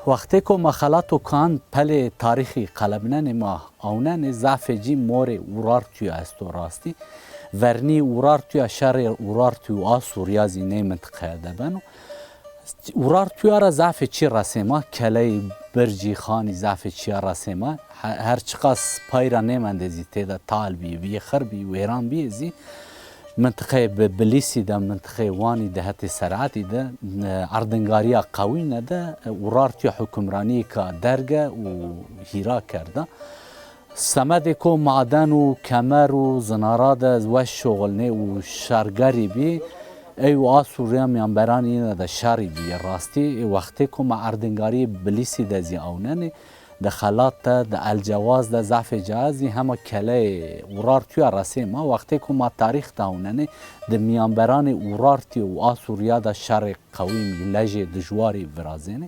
وقتی که مخالات و کان پل تاریخی قلبنن ما آونن ضعف جی مور ورار توی است و راستی ورنی ورار توی شر ورار توی آسور یازی نه منطقه دبنو ورار توی را ضعف چی رسما کلی برجی خانی ضعف چی رسما هر چقاس پایرا نمندزی تیدا تال بی خربی ویران بیزی منطقه بلیسی ده منطقه وانی ده هتی سرعتی ده اردنگاریا قوی نده ورارتی حکمرانی که درگه و هیرا کرده سمده که معدن و کمر و زناراد و شغلنه و شرگری بی ایو آسوریا میانبرانی ده شری بی راستی وقتی که ما اردنگاری بلیسی ده زی آوننه ده خلات ده الجواز ده ضعف جهازی همه کله ورارتی رسه ما وقتی که ما تاریخ داوننه ده میانبران ورارتی و آسوریا ده شر قوی لجه دجواری ورازینه